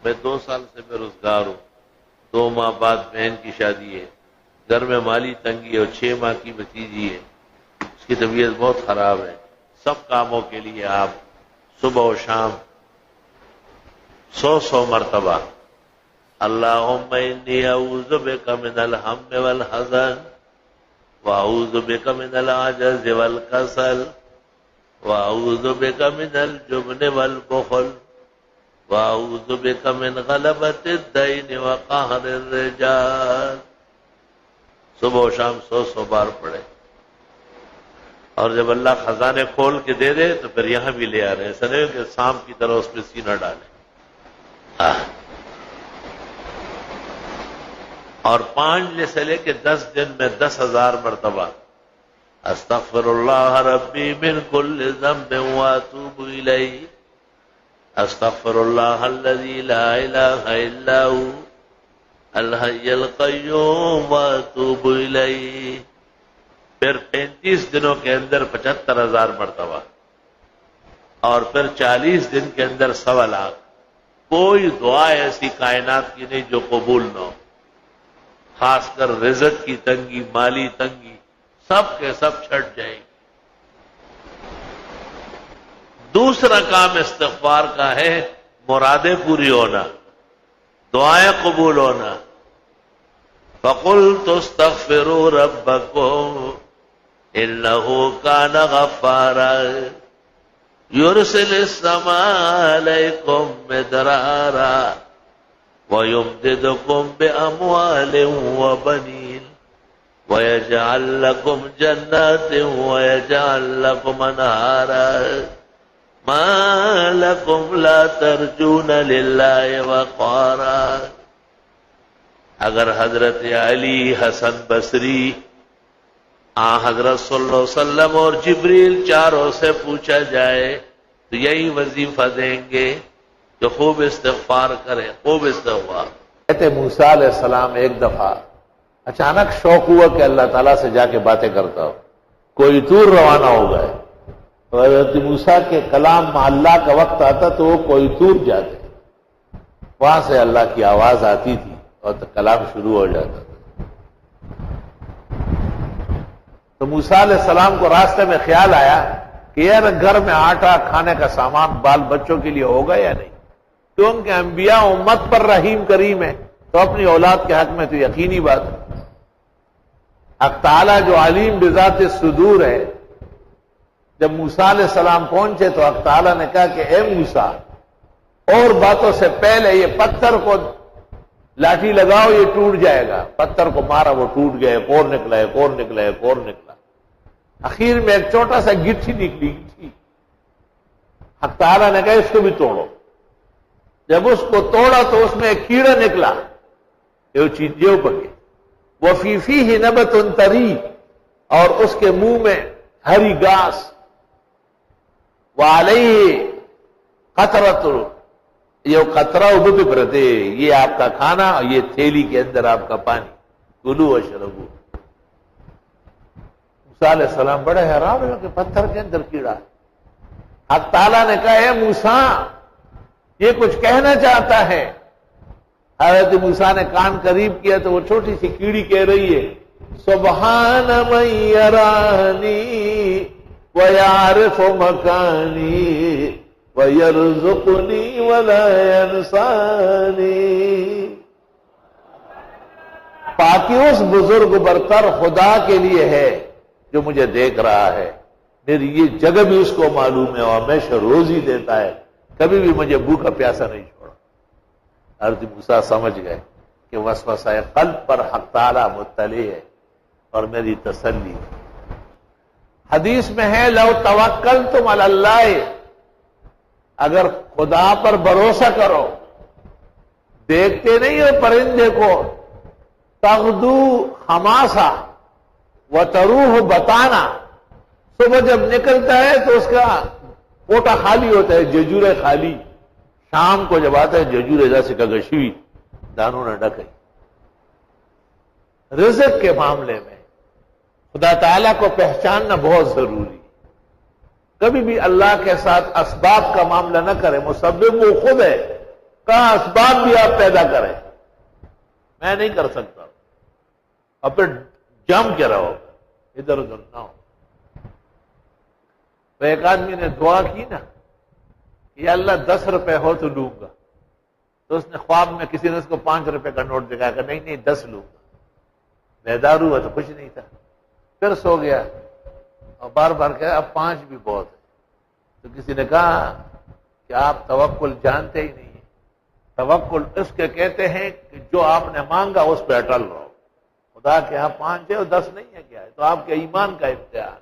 میں 2 سال سے بے روزگار ہوں، 2 ماہ بعد بہن کی شادی ہے، گھر میں مالی تنگی ہے اور 6 ماہ کی بھتیجی ہے، اس کی طبیعت بہت خراب ہے۔ سب کاموں کے لیے آپ صبح و شام 100 مرتبہ اللہم انی اعوذ بک من الہم والحزن واعوذ بک من العجز والکسل واعوذ بک من الجبن والبخل واعوذ بک من غلبۃ الدین وقہر الرجال۔ صبح و شام 100 بار پڑھے، اور جب اللہ خزانے کھول کے دے دے تو پھر یہاں بھی لے آ رہے ہیں، ایسا نہیں کہ سانپ کی طرح اس پہ سینہ ڈالیں۔ اور 5 سے لے کے 10 دن میں 10,000 مرتبہ استغفر اللہ ربی من کل ذنب واتوب الیہ، استغفر اللہ الذی لا الہ الا ہو الحی القیوم واتوب الیہ۔ پھر 35 دنوں کے اندر 75,000 مرتبہ، اور پھر 40 دن کے اندر 1.25 کوئی دعا ایسی کائنات کی نہیں جو قبول نہ ہو، خاص کر رزق کی تنگی، مالی تنگی، سب کے سب چھٹ جائیں گے۔ دوسرا کام استغفار کا ہے مرادیں پوری ہونا، دعائیں قبول ہونا۔ فَقُلْتُ اسْتَغْفِرُوا رَبَّكُمْ إِنَّهُ كَانَ غَفَّارًا يُرْسِلِ السَّمَاءَ عَلَيْكُمْ مِدْرَارًا وَيُمْدِدْكُمْ بِأَمْوَالٍ وَبَنِينَ وَيَجْعَلْ لَكُمْ جَنَّاتٍ وَيَجْعَلْ لَكُمْ أَنْهَارًا مَا لَكُمْ لَا تَرْجُونَ لِلَّهِ وَقَارًا۔ اگر حضرت علی، حسن بصری، حضرت صلی اللہ علیہ وسلم اور جبریل چاروں سے پوچھا جائے تو یہی وظیفہ دیں گے جو خوب استغفار کریں، خوب استغفار۔ کہتے موسیٰ علیہ السلام ایک دفعہ اچانک شوق ہوا کہ اللہ تعالیٰ سے جا کے باتیں کرتا ہو، کوئی طور روانہ ہو گئے، تو حضرت موسیٰ کے کلام مع اللہ کا وقت آتا تو وہ کوئی طور جاتے، وہاں سے اللہ کی آواز آتی تھی اور کلام شروع ہو جاتا تھا۔ تو موسیٰ علیہ السلام کو راستے میں خیال آیا کہ یار گھر میں آٹا، کھانے کا سامان بال بچوں کے لیے ہوگا یا نہیں، کیونکہ انبیاء امت پر رحیم کریم ہے تو اپنی اولاد کے حق میں تو یقینی بات ہے۔ حق تعالیٰ جو علیم بذات الصدور ہے، جب موسیٰ علیہ السلام پہنچے تو حق تعالیٰ نے کہا کہ اے موسیٰ، اور باتوں سے پہلے یہ پتھر کو لاٹھی لگاؤ، یہ ٹوٹ جائے گا۔ پتھر کو مارا، وہ ٹوٹ گیا، ایک اور نکلا، ایک اور نکلا، ایک اور نکلا، اخیر میں ایک چھوٹا سا گٹھی نکلی، گٹھی۔ حق تعالیٰ نے کہا اس کو بھی توڑو۔ جب اس کو توڑا تو اس میں ایک کیڑا نکلا، یہ چیزیں پڑ گئی۔ وَفِي فِيهِ نَبَتٌ طَرِيٌّ، اور اس کے منہ میں ہری گھاس، وَعَلَيْهِ قَطْرَةٌ، یہ قطرہ ابھتے پرتے، یہ آپ کا کھانا اور یہ تھیلی کے اندر آپ کا پانی، کلوا واشربوا۔ موسیٰ علیہ السلام بڑے حیران ہوئے کہ پتھر کے اندر کیڑا ہے۔ حق تعالیٰ نے کہا اے موسیٰ، یہ کچھ کہنا چاہتا ہے۔ حضرت موسیٰ نے کان قریب کیا تو وہ چھوٹی سی کیڑی کہہ رہی ہے سبحان من یرانی ویعرف مکانی ویرزقنی ولا ینسانی۔ پاکی اس بزرگ برتر خدا کے لیے ہے جو مجھے دیکھ رہا ہے، میری یہ جگہ بھی اس کو معلوم ہے اور ہمیشہ روزی دیتا ہے، کبھی بھی مجھے بھوکا پیاسا نہیں چھوڑا۔ حضرت موسیٰ سمجھ گئے کہ وسوسہ قلب پر حق تعالیٰ مطلع ہے اور میری تسلی ہے۔ حدیث میں ہے لو توکلتم علی اللہ، اگر خدا پر بھروسہ کرو، دیکھتے نہیں ہو پرندے کو، تغدو خماسا وتروح بطانا، صبح جب نکلتا ہے تو اس کا پوٹا خالی ہوتا ہے، ججورے خالی، شام کو جب آتا ہے ججورے جیسے کگشوی دانوں نے ڈکئی۔ رزق کے معاملے میں خدا تعالیٰ کو پہچاننا بہت ضروری ہے۔ کبھی بھی اللہ کے ساتھ اسباب کا معاملہ نہ کرے، مسبب وہ خود ہے، کہاں اسباب بھی آپ پیدا کریں، میں نہیں کر سکتا، اور پھر جم کے رہو، ادھر ادھر نہ ہو۔ تو ایک آدمی نے دعا کی نا، یا اللہ 10 روپے ہو تو لوں گا، تو اس نے خواب میں کسی نے اس کو 5 روپے کا نوٹ دکھایا کہ نہیں 10 لوں گا، بیدار ہوا تو کچھ نہیں تھا، پھر سو گیا اور بار بار کہا اب 5 بھی بہت ہے۔ تو کسی نے کہا کہ آپ توکل جانتے ہی نہیں ہیں، توکل اس کے کہتے ہیں کہ جو آپ نے مانگا اس پہ اٹل رہو، خدا کے ہاں 5 ہے اور 10 نہیں ہے، کیا ہے؟ تو آپ کے ایمان کا امتحان۔